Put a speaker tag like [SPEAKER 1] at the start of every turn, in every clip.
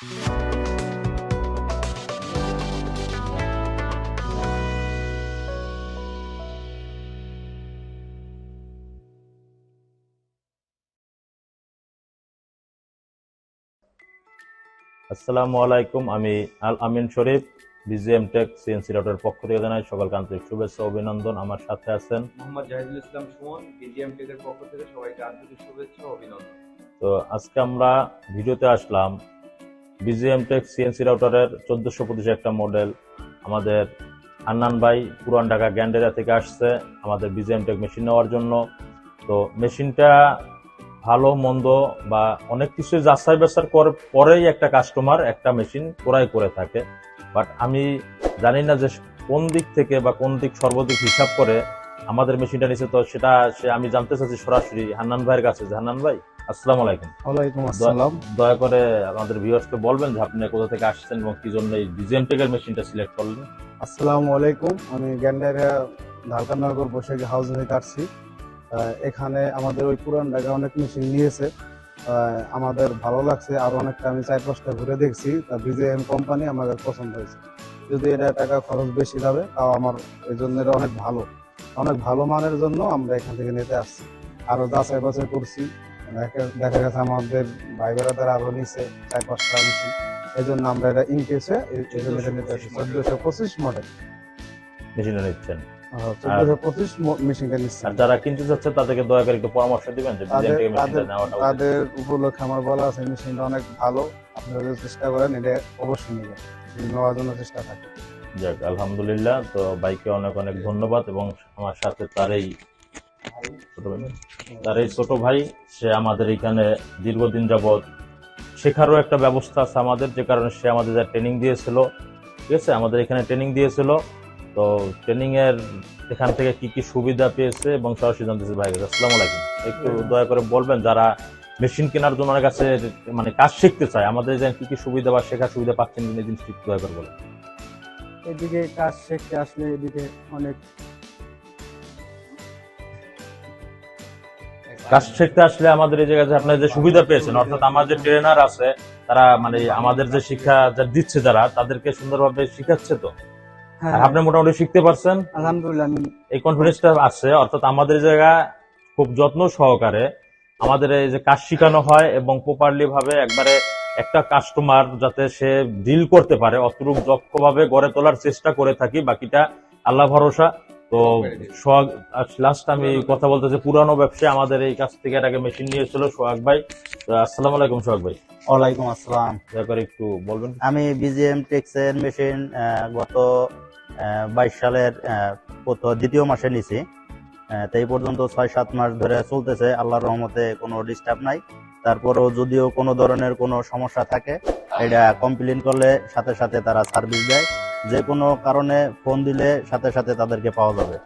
[SPEAKER 1] আসসালামু আলাইকুম, আমি আল আমিন শরীফ, বিজিএম টেক সিএনসি রটের পক্ষ থেকে জানাই সকলকে আন্তরিক শুভেচ্ছা অভিনন্দন। আমার সাথে আছেন
[SPEAKER 2] মোহাম্মদ জাহিদুল ইসলাম সুমন, বিজিএম টেকের পক্ষ থেকে সবাইকে আন্তরিক শুভেচ্ছা ও অভিনন্দন।
[SPEAKER 1] তো আজকে আমরা ভিডিওতে আসলাম বিজিএম টেক সিএনসি রাউটারের 1425 একটা মডেল। আমাদের হান্নান ভাই পুরান ঢাকা গ্যান্ডেরা থেকে আসছে আমাদের বিজিএম টেক মেশিন নেওয়ার জন্য। তো মেশিনটা ভালো মন্দ বা অনেক কিছু যাচাই বাছাই পরেই একটা কাস্টমার একটা মেশিন ক্রয় করে থাকে। বাট আমি জানি না যে কোন দিক থেকে বা কোন দিক সর্বদিক হিসাব করে আমাদের মেশিনটা নিচ্ছে। তো সেটা আমি জানতে চাচ্ছি সরাসরি হান্নান ভাইয়ের কাছে। হান্নান ভাই, আসসালামু আলাইকুম।
[SPEAKER 3] ওয়ালাইকুম আসসালাম।
[SPEAKER 1] দয়া করে আমাদের ভিউয়ার্সকে বলবেন যে আপনি কোথা থেকে আসছেন এবং কি জন্য এই বিজিএম টেকের মেশিনটা সিলেক্ট করলেন।
[SPEAKER 3] আসসালামু আলাইকুম, আমি গ্যান্ডারিয়া ঢালকানগর বসে হাউস থেকে আসছি। এখানে আমাদের ওই পুরান ঢাকা অনেক মেশিন নিয়েছে, আমাদের ভালো লাগছে। আর অনেকটা আমি 4-5টা ঘুরে দেখছি, তা বিজিএম কোম্পানি আমাদের পছন্দ হয়েছে। যদি এটা টাকা খরচ বেশি যাবে তাও আমার এই জন্য এটা অনেক ভালো মানের জন্য আমরা এখান থেকে নিতে আসছি। আরো যাচাই বাছাই করছি, দেখা গেছে আমাদের ভাই বেড়াদের আরো নিচে 4-5টা মেশিন, এই জন্য আমরা এটা ইনকেসে এই জন্য এটা নিতে আসছি। 1425 মডেল
[SPEAKER 1] মেশিনটা নিচ্ছেন,
[SPEAKER 3] 1425 মেশিনটা নিচ্ছি।
[SPEAKER 1] আর যারা কিনতে চাচ্ছে তাদেরকে দয়া করে একটু পরামর্শ দিবেন যে বিজিএম টেকের মেশিনটা নেওয়াটা উচিত।
[SPEAKER 3] তাদের উপলক্ষে আমার বলা আছে মেশিনটা অনেক ভালো, আপনারা যদি চেষ্টা করেন এটা অবশ্যই নেবেন, নেওয়ার জন্য চেষ্টা থাকে।
[SPEAKER 1] যাক, আলহামদুলিল্লাহ। তো ভাইকে অনেক অনেক ধন্যবাদ। এবং আমার সাথে তার এই ছোট ভাই, সে আমাদের এখানে দীর্ঘদিন যাবৎ শেখারও একটা ব্যবস্থা আছে আমাদের, যে কারণে সে আমাদের যা ট্রেনিং দিয়েছিল, ঠিক আছে, আমাদের এখানে ট্রেনিং দিয়েছিল। তো ট্রেনিং এর এখান থেকে কি কি সুবিধা পেয়েছে এবং সরাসরি জানতেছে ভাই। আসসালামু আলাইকুম, একটু দয়া করে বলবেন যারা মেশিন কেনার জন্য আমার কাছে মানে কাজ শিখতে চায়, আমাদের যে কি কি সুবিধা বা শেখার সুবিধা পাচ্ছেন এই জিনিসটি একটু দয়া করে বলেন।
[SPEAKER 4] এদিকে কাজ শিখতে আসলে এদিকে অনেক
[SPEAKER 1] কাজ শিখতে আসলে আমাদের এই জায়গায় আপনার যে সুবিধা পেয়েছেন, অর্থাৎ আমার যে ট্রেনার আছে তারা মানে আমাদের যে শিক্ষা যা দিচ্ছে যারা, তাদেরকে সুন্দরভাবে শিখাচ্ছে। তো আপনি মোটামুটি শিখতে পারছেন,
[SPEAKER 4] আলহামদুলিল্লাহ।
[SPEAKER 1] এই কনফিডেন্সটা আছে। অর্থাৎ আমাদের জায়গা খুব যত্ন সহকারে আমাদের এই যে কাজ শিখানো হয় এবং প্রপারলি ভাবে একবারে একটা কাস্টমার যাতে সে ডিল করতে পারে অতটুকু দক্ষভাবে গড়ে তোলার চেষ্টা করে থাকি, বাকিটা আল্লাহ ভরসা। তো লাস্ট আমি কথা বলতেছি, পুরানো ব্যবসায় আমাদের এই কাছ থেকে এটাকে মেশিন নিয়েছিল সোহাগ ভাই। আসসালামু আলাইকুম সোহাগ ভাই।
[SPEAKER 5] ওয়ালাইকুম আসসালাম।
[SPEAKER 1] দয়া করে একটু বলবেন।
[SPEAKER 5] আমি বিজিএম টেক্সের মেশিন গত 22 সালের দ্বিতীয় মাসে নিছি। তো এই পর্যন্ত 6-7 মাস ধরে চলতেছে, আল্লাহর রহমতে কোনো ডিস্টার্ব নাই। তারপরেও যদিও কোনো ধরনের কোনো সমস্যা থাকে, এটা কমপ্লেন করলে সাথে সাথে তারা সার্ভিস দেয়। যে কোনো কারণে ফোন দিলে সাথে সাথে তাদেরকে পাওয়া যাবে।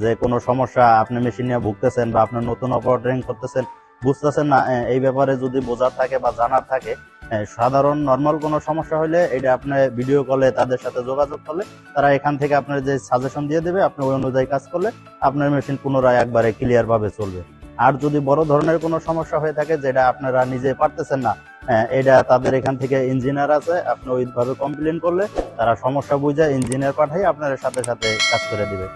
[SPEAKER 5] যে কোনো সমস্যা আপনি মেশিন নিয়ে ভুগতেছেন বা আপনি নতুন অপারেটিং করতেছেন, বুঝতেছেন না, এই ব্যাপারে যদি বোঝার থাকে বা জানার থাকে, সাধারণ নর্মাল কোনো সমস্যা হলে এটা আপনি ভিডিও কলে তাদের সাথে যোগাযোগ করলে তারা এখান থেকে আপনার যে সাজেশন দিয়ে দেবে, আপনি ওই অনুযায়ী কাজ করলে আপনার মেশিন পুনরায় একবারে ক্লিয়ার ভাবে চলবে। আর যদি বড় ধরনের কোনো সমস্যা হয়ে থাকে যেটা আপনারা নিজে পারতেছেন না, এটা তাদের এখান থেকে ইঞ্জিনিয়ার আছে, আপনি ওইভাবে কমপ্লেন করলে তারা সমস্যা বুঝে ইঞ্জিনিয়ার পাঠাই আপনার সাথে সাথে কাজ করে দিবে।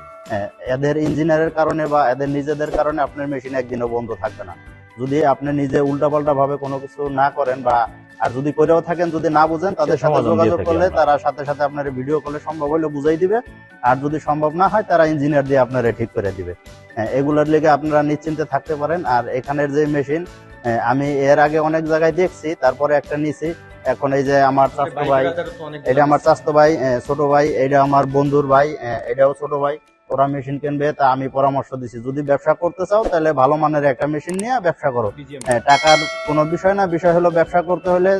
[SPEAKER 5] এদের ইঞ্জিনিয়ারের কারণে বা এদের নিজেদের কারণে আপনার মেশিন একদিনও বন্ধ থাকবে না। যদি আপনি নিজে উল্টাপাল্টা ভাবে কোনো কিছু না করেন বা আর যদি করেও থাকেন, যদি না বুঝেন, তাদের সাথে যোগাযোগ করলে তারা সাথে সাথে আপনার ভিডিও কলে সম্ভব হলে বুঝাই দিবে। আর যদি সম্ভব না হয় তারা ইঞ্জিনিয়ার দিয়ে আপনারা ঠিক করে দিবে। এগুলোর লেগে আপনারা নিশ্চিন্তে থাকতে পারেন। আর এখানের যে মেশিন আমি এর আগে অনেক জায়গায় দেখছি, তারপরে একটা নিছি। এখন এই যে আমার চাচতো ভাই, এটা আমার চাচতো ভাই, ছোট ভাই, এটা আমার বন্ধুর ভাই, এটাও ছোট ভাই, ওরা মেশিন কিনবে। তা আমি পরামর্শ দিছি, যদি ব্যবসা করতে চাও তাহলে ভালো মানের একটা মেশিন নিয়ে ব্যবসা করো। টাকার কোনো বিষয় না, বিষয় হলো ব্যবসা করতে হলে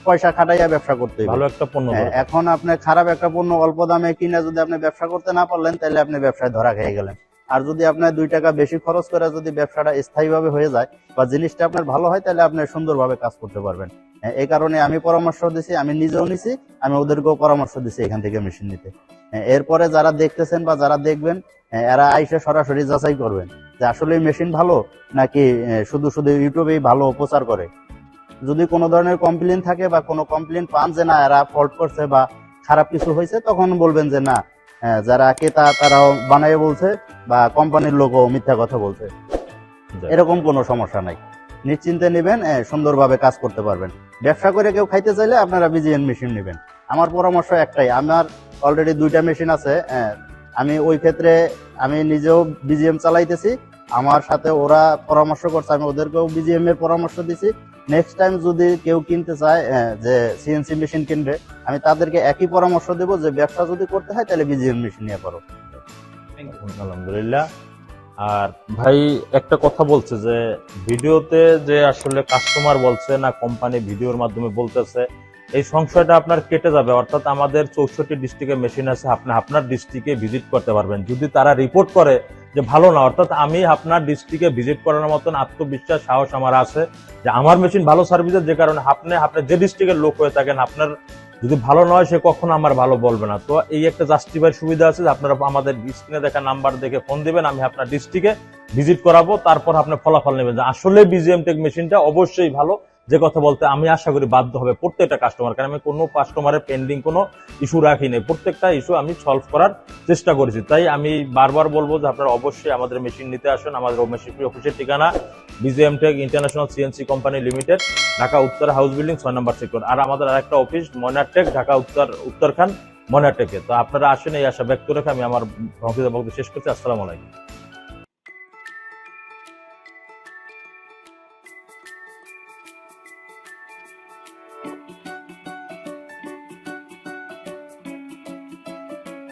[SPEAKER 5] পয়সা খাটাইয়া ব্যবসা করতে হবে।
[SPEAKER 1] ভালো একটা পণ্য।
[SPEAKER 5] এখন আপনি খারাপ একটা পণ্য অল্প দামে কিনে যদি আপনি ব্যবসা করতে না পারলেন, তাহলে আপনি ব্যবসায় ধরা খেয়ে গেলেন। আর যদি আপনার 2 টাকা বেশি খরচ করে যদি ব্যবসাটা স্থায়ীভাবে হয়ে যায় বা জিনিসটা আপনার ভালো হয়, তাহলে আপনি সুন্দরভাবে কাজ করতে পারবেন। এই কারণে আমি পরামর্শ দিছি, আমি নিজেও নিছি, আমি ওদেরকেও পরামর্শ দিছি এখান থেকে মেশিন নিতে। এরপরে যারা দেখতেছেন বা যারা দেখবেন, এরা আইসে সরাসরি যাচাই করবেন যে আসলে মেশিন ভালো নাকি শুধু শুধু ইউটিউবেই ভালো প্রচার করে। যদি কোনো ধরনের কমপ্লেন থাকে বা কোনো কমপ্লেন পান যে না এরা ফল্ট করছে বা খারাপ কিছু হয়েছে, তখন বলবেন যে না যারা ক্রেতা তারাও বানাই বলছে বা কোম্পানির লোকও মিথ্যা কথা বলছে। এরকম কোনো সমস্যা নাই, নিশ্চিন্তে নেবেন, সুন্দরভাবে কাজ করতে পারবেন। ব্যবসা করে কেউ খাইতে চাইলে আপনারা বিজিএম মেশিন নেবেন। আমার পরামর্শ একটাই, আমার অলরেডি 2টা মেশিন আছে, আমি ওই ক্ষেত্রে আমি নিজেও বিজিএম চালাইতেছি, আমার সাথে ওরা পরামর্শ করছে, আমি ওদেরকেও বিজিএম এর পরামর্শ দিছি। নেক্সট টাইম যদি কেউ কিনতে চায় যে সিএনসি মেশিন কিনবে, আমি তাদেরকে একই পরামর্শ দেব যে ব্যবসা যদি করতে হয় তাহলে বিজিএম মেশিন নিয়ে করো।
[SPEAKER 1] আলহামদুলিল্লাহ। আর ভাই একটা কথা বলছে যে ভিডিওতে যে আসলে কাস্টমার বলছে না কোম্পানি ভিডিওর মাধ্যমে বলতেছে, এই সংশয়টা আপনার কেটে যাবে। অর্থাৎ আমাদের 64 ডিস্ট্রিক্টে মেশিন আছে, আপনি আপনার ডিস্ট্রিক্টে ভিজিট করতে পারবেন। যদি তারা রিপোর্ট করে যে ভালো না, অর্থাৎ আমি আপনার ডিস্ট্রিক্টে ভিজিট করার মতন আত্মবিশ্বাস সাহস আমার আছে যে আমার মেশিন ভালো সার্ভিসের, যে কারণে আপনি যে ডিস্ট্রিক্টের লোক হয়ে থাকেন, আপনার যদি ভালো নয় সে কখনো আমার ভালো বলবে না। তো এই একটা জাস্টিফাইড সুবিধা আছে যে আপনারা আমাদের স্ক্রিনে দেখা নাম্বার দেখে ফোন দিবেন, আমি আপনার ডিস্ট্রিক্টে ভিজিট করাবো, তারপর আপনি ফলাফল নেবেন যে আসলে বিজিএম টেক মেশিনটা অবশ্যই ভালো। যে কথা বলতে আমি আশা করি বাধ্য হবে প্রত্যেকটা কাস্টমার, কারণ আমি কোনো কাস্টমারের পেন্ডিং কোনো ইস্যু রাখি নাই, প্রত্যেকটা ইস্যু আমি সলভ করার চেষ্টা করেছি। তাই আমি বারবার বলবো যে আপনারা অবশ্যই আমাদের মেশিন নিতে আসুন। আমাদের মেশিন অফিসের ঠিকানা BGM tech international CNC company limited, Dhaka Uttara house building 6 number sector. আর আমাদের আরেকটা অফিস ময়নারটেক, ঢাকা উত্তরখান ময়নারটেকে। তো আপনারা আসেন, এই আশা ব্যক্ত রেখে আমি আমার বক্তব্য শেষ করছি। আসসালামু আলাইকুম।